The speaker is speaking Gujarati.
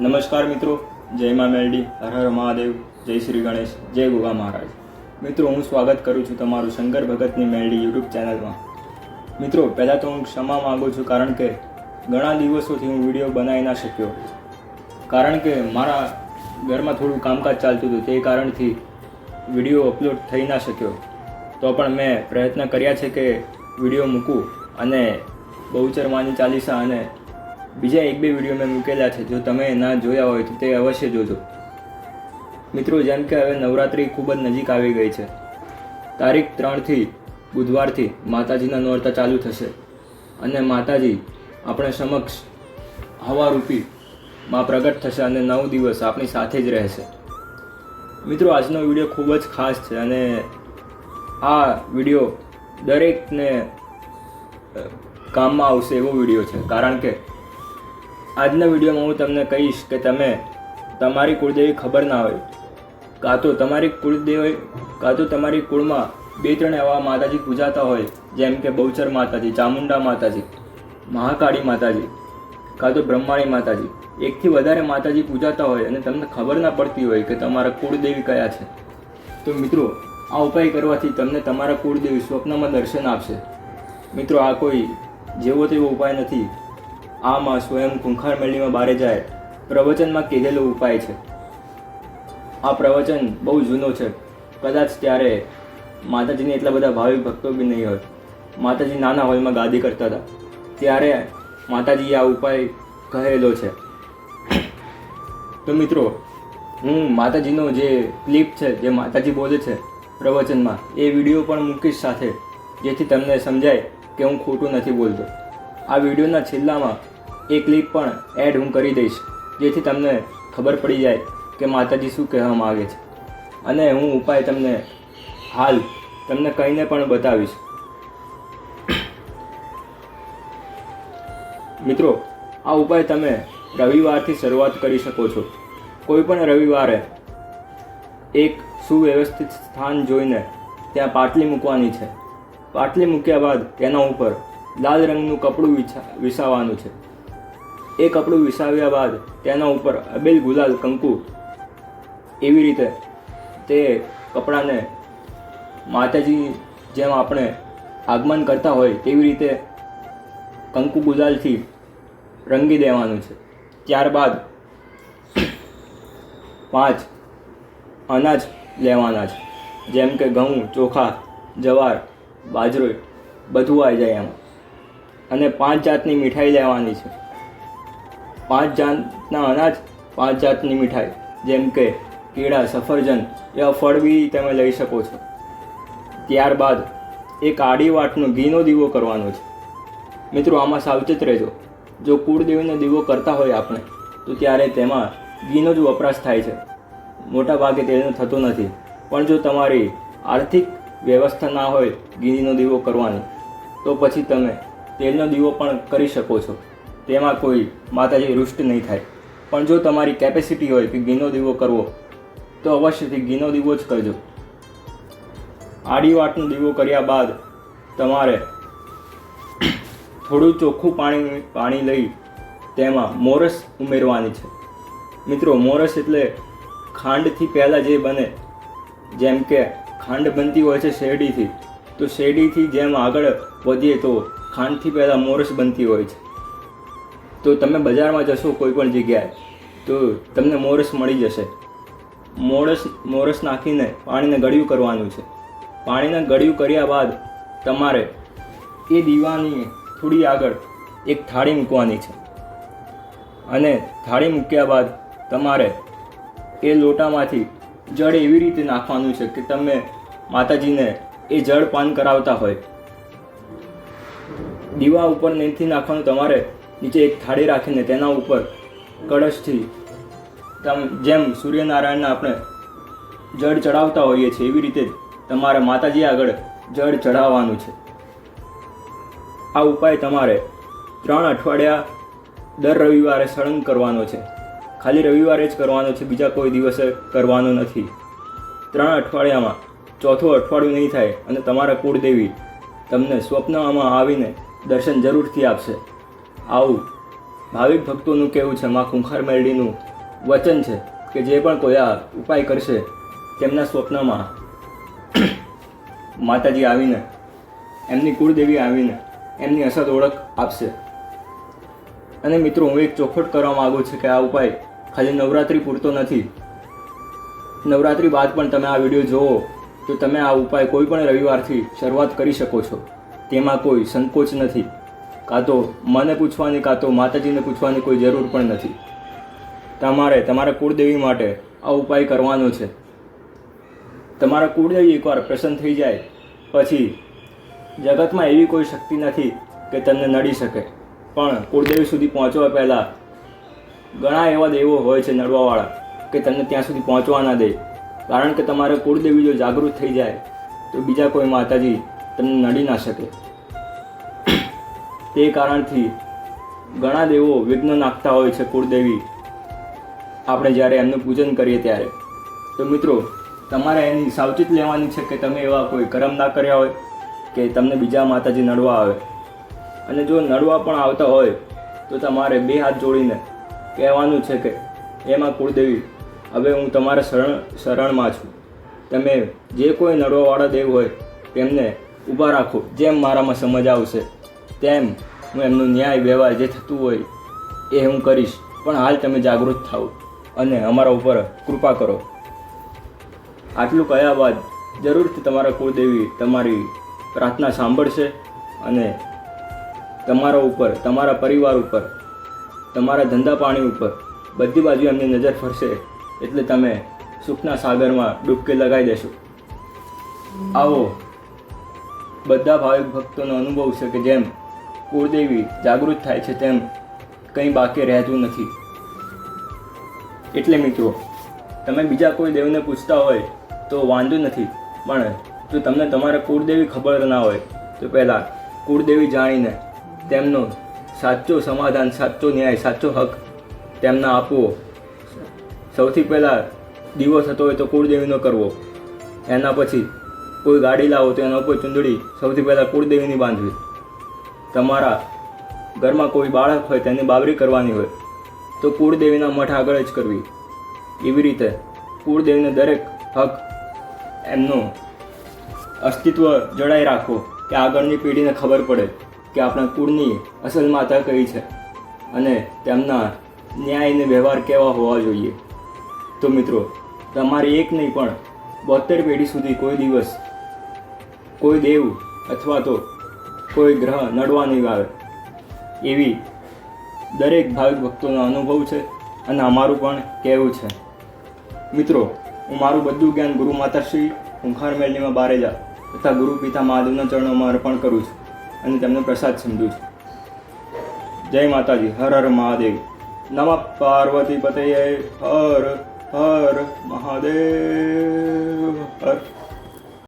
નમસ્કાર મિત્રો, જય મા મેલડી, હર હર મહાદેવ, જય શ્રી ગણેશ, જય ગોગા મહારાજ. મિત્રો, હું સ્વાગત કરું છું તમારું શંકર ભગતની મેલડી યુટ્યુબ ચેનલમાં. મિત્રો, પહેલાં તો હું ક્ષમા માગું છું કારણ કે ઘણા દિવસોથી હું વિડીયો બનાવી ના શક્યો, કારણ કે મારા ઘરમાં થોડું કામકાજ ચાલતું હતું. તે કારણથી વિડીયો અપલોડ થઈ ના શક્યો. તો પણ મેં પ્રયત્ન કર્યા છે કે વિડીયો મૂકું, અને બહુચર માની ચાલીસા અને બીજા 1-2 વિડીયો મેં મૂકેલા છે. જો તમે ના જોયા હોય તો તે અવશ્ય જોજો. મિત્રો, જેમ કે હવે નવરાત્રિ ખૂબ જ નજીક આવી ગઈ છે. તારીખ 3થી બુધવારથી માતાજીના નોરતા ચાલુ થશે, અને માતાજી આપણે સમક્ષ હવારૂપી માં પ્રગટ થશે અને 9 દિવસ આપણી સાથે જ રહેશે. મિત્રો, આજનો વિડીયો ખૂબ જ ખાસ છે, અને આ વિડીયો દરેકને કામમાં આવશે એવો વિડીયો છે. કારણ કે આજના વિડીયોમાં હું તમને કહીશ કે તમે તમારી કુળદેવી ખબર ના હોય, કાં તો તમારી કુળદેવી, કાં તો તમારી કુળમાં 2-3 એવા માતાજી પૂજાતા હોય, જેમ કે બહુચર માતાજી, ચામુંડા માતાજી, મહાકાળી માતાજી, કાં તો બ્રહ્માણી માતાજી. 1થી વધારે માતાજી પૂજાતા હોય અને તમને ખબર ના પડતી હોય કે તમારા કુળદેવી કયા છે. તો મિત્રો, આ ઉપાય કરવાથી તમને તમારા કુળદેવી સ્વપ્નમાં દર્શન આપશે. મિત્રો, આ કોઈ જેવો તેવો ઉપાય નથી. આમાં સ્વયં ખૂંખાર મેળવીમાં બારે જાય પ્રવચનમાં કીધેલો ઉપાય છે. આ પ્રવચન બહુ જૂનો છે. કદાચ ત્યારે માતાજીને એટલા બધા ભાવિક ભક્તો બી નહીં હોય. માતાજી નાના હોલમાં ગાદી કરતા હતા, ત્યારે માતાજીએ આ ઉપાય કહેલો છે. તો મિત્રો, હું માતાજીનો જે ક્લિપ છે, જે માતાજી બોલે છે પ્રવચનમાં, એ વિડીયો પણ મૂકીશ સાથે, જેથી તમને સમજાય કે હું ખોટું નથી બોલતો. આ વિડીયોના છેલ્લામાં એ ક્લિપ પણ એડ હું કરી દઈશ, જેથી તમને ખબર પડી જાય કે માતાજી શું કહેવા માગે છે. અને હું ઉપાય તમને હાલ તમને કહીને પણ બતાવીશ. મિત્રો, આ ઉપાય તમે રવિવારથી શરૂઆત કરી શકો છો. કોઈ પણ રવિવારે એક સુવ્યવસ્થિત સ્થાન જોઈને ત્યાં પાટલી મૂકવાની છે. પાટલી મૂક્યા બાદ તેના ઉપર લાલ રંગનું કપડું વિછાવવાનું છે. એ કપડું વિછાવ્યા બાદ તેના ઉપર અબીલ, ગુલાલ, કંકુ, એવી રીતે તે કપડાને માતાજી જેમ આપણે આગમન કરતા હોય તેવી રીતે કંકુ ગુલાલથી રંગી દેવાનું છે. ત્યારબાદ 5 અનાજ લેવાના છે, જેમ કે ઘઉં, ચોખા, જવાર, બાજરો, બધું આવી જાય એમાં. અને 5 જાતની મીઠાઈ લેવાની છે. 5 જાતના અનાજ, 5 જાતની મીઠાઈ, જેમ કે કેળા, સફરજન, એવા ફળ બી તમે લઈ શકો છો. ત્યારબાદ એક આડી વાટનો ઘીનો દીવો કરવાનો છે. મિત્રો, આમાં સાવચેત રહેજો. જો કુળદેવીનો દીવો કરતા હોય આપણે, તો ત્યારે તેમાં ઘીનો જ વપરાશ થાય છે. મોટા ભાગે તેનો થતો નથી. પણ જો તમારી આર્થિક વ્યવસ્થા ના હોય ઘીનો દીવો કરવાની, તો પછી તમે તેલનો દીવો પણ કરી શકો છો. તેમાં કોઈ માતાજી રૂષ્ટ નહીં થાય. પણ જો તમારી કેપેસિટી હોય કે ઘીનો દીવો કરવો, તો અવશ્યથી ઘીનો દીવો જ કરજો. આડી વાટનો દીવો કર્યા બાદ તમારે થોડું ચોખ્ખું પાણી લઈ તેમાં મોરસ ઉમેરવાની છે. મિત્રો, મોરસ એટલે ખાંડથી પહેલાં જે બને. જેમ કે ખાંડ બનતી હોય છે શેરડીથી, તો શેરડીથી જેમ આગળ વધીએ તો ખાંડથી પહેલાં મોરસ બનતી હોય છે. તો તમે બજારમાં જશો કોઈ પણ જગ્યાએ, તો તમને મોરસ મળી જશે. મોરસ નાખીને પાણીને ગળ્યું કરવાનું છે. પાણીને ગળ્યું કર્યા બાદ તમારે એ દીવાની થોડી આગળ એક થાળી મૂકવાની છે. અને થાળી મૂક્યા બાદ તમારે એ લોટામાંથી જળ એવી રીતે નાખવાનું છે કે તમે માતાજીને એ જળ પાન કરાવતા હોય. દીવા ઉપર નથી નાખવાનું. તમારે નીચે એક થાળી રાખીને તેના ઉપર કળશથી જેમ સૂર્યનારાયણને આપણે જળ ચડાવતા હોઈએ છીએ, એવી રીતે તમારે માતાજી આગળ જળ ચડાવવાનું છે. આ ઉપાય તમારે 3 અઠવાડિયા દર રવિવારે સળંગ કરવાનો છે. ખાલી રવિવારે જ કરવાનો છે, બીજા કોઈ દિવસે કરવાનો નથી. 3 અઠવાડિયામાં ચોથું અઠવાડિયું નહીં થાય અને તમારા કુળદેવી તમને સ્વપ્નમાં આવીને દર્શન જરૂરથી આપશે. આવું ભાવિક ભક્તોનું કહેવું છે, માં ખૂંખાર મેલડીનું વચન છે કે જે પણ કોઈ આ ઉપાય કરશે તેમના સ્વપ્નમાં માતાજી આવીને, એમની કુળદેવી આવીને એમની અસલ ઓળખ આપશે. અને મિત્રો, હું એક ચોખવટ કરવા માગું છું કે આ ઉપાય ખાલી નવરાત્રિ પૂરતો નથી. નવરાત્રિ બાદ પણ તમે આ વિડીયો જુઓ તો તમે આ ઉપાય કોઈ પણ રવિવારથી શરૂઆત કરી શકો છો. તેમાં કોઈ સંકોચ નથી. કાં તો મને પૂછવાની, કાં તો માતાજીને પૂછવાની કોઈ જરૂર પણ નથી. તમારે તમારા કુળદેવી માટે આ ઉપાય કરવાનો છે. તમારા કુળદેવી એકવાર પ્રસન્ન થઈ જાય પછી જગતમાં એવી કોઈ શક્તિ નથી કે તમને નડી શકે. પણ કુળદેવી સુધી પહોંચવા પહેલાં ઘણા એવા દેવો હોય છે નડવાવાળા કે તમને ત્યાં સુધી પહોંચવા ના દે. કારણ કે તમારે કુળદેવી જો જાગૃત થઈ જાય તો બીજા કોઈ માતાજી તમને નડી ના શકે. તે કારણથી ઘણા દેવો વિઘ્ન નાખતા હોય છે કુળદેવી આપણે જ્યારે એમનું પૂજન કરીએ ત્યારે. તો મિત્રો, તમારે એની સાવચેત લેવાની છે કે તમે એવા કોઈ કર્મ ના કર્યા હોય કે તમને બીજા માતાજી નડવા આવે. અને જો નડવા પણ આવતા હોય તો તમારે 2 હાથ જોડીને કહેવાનું છે કે એમાં કુળદેવી, હવે હું તમારા શરણમાં છું. તમે જે કોઈ નડવાવાળા દેવ હોય તેમને ઊભા રાખો. જેમ મારામાં સમજ આવશે તેમ હું એમનું ન્યાય વ્યવહાર જે થતું હોય એ હું કરીશ. પણ હાલ તમે જાગૃત થાઓ અને અમારા ઉપર કૃપા કરો. આટલું કહ્યા બાદ જરૂરથી તમારા કુળદેવી તમારી પ્રાર્થના સાંભળશે અને તમારા ઉપર, તમારા પરિવાર ઉપર, તમારા ધંધા પાણી ઉપર બધી બાજુ એમની નજર ફરશે. એટલે તમે સુખના સાગરમાં ડૂબકી લગાવી દેશો. આવો બધા ભાવિક ભક્તોનો અનુભવ છે કે જેમ કુળદેવી જાગૃત થાય છે તેમ કંઈ બાકી રહેતું નથી. એટલે મિત્રો, તમે બીજા કોઈ દેવને પૂછતા હોય તો વાંધો નથી, પણ જો તમને તમારા કુળદેવી ખબર ના હોય તો પહેલાં કુળદેવી જાણીને તેમનો સાચો સમાધાન, સાચો ન્યાય, સાચો હક તેમના આપવો. સૌથી પહેલાં દીવો થતો હોય તો કુળદેવીનો કરવો. એના પછી કોઈ ગાડી લાવો તો એના ઉપર ચૂંદડી સૌથી પહેલાં કુળદેવીની બાંધવી. તમારા ઘરમાં કોઈ બાળક હોય તેની બાબરી કરવાની હોય તો કુળદેવીના મઠ આગળ જ કરવી. એવી રીતે કુળદેવીને દરેક હક, એમનું અસ્તિત્વ જળાઈ રાખો કે આગળની પેઢીને ખબર પડે કે આપણા કુળની અસલ માતા કઈ છે અને તેમના ન્યાય અને વ્યવહાર કેવા હોવા જોઈએ. તો મિત્રો, તમારી એક નહીં પણ 72 પેઢી સુધી કોઈ દિવસ કોઈ દેવ અથવા તો કોઈ ગ્રહ નડવા નહીં આવે એવી દરેક ભાવિક ભક્તોનો અનુભવ છે અને અમારું પણ કહેવું છે. મિત્રો, હું મારું બધું જ્ઞાન ગુરુ માતાશ્રી ખૂંખાર મેલડીમાં બારેજા તથા ગુરુ પિતા મહાદેવના ચરણોમાં અર્પણ કરું છું અને તેમને પ્રસાદ સમજું છું. જય માતાજી. હર હર મહાદેવ. નમઃ પાર્વતી પતયે. હર હર મહાદેવ. હર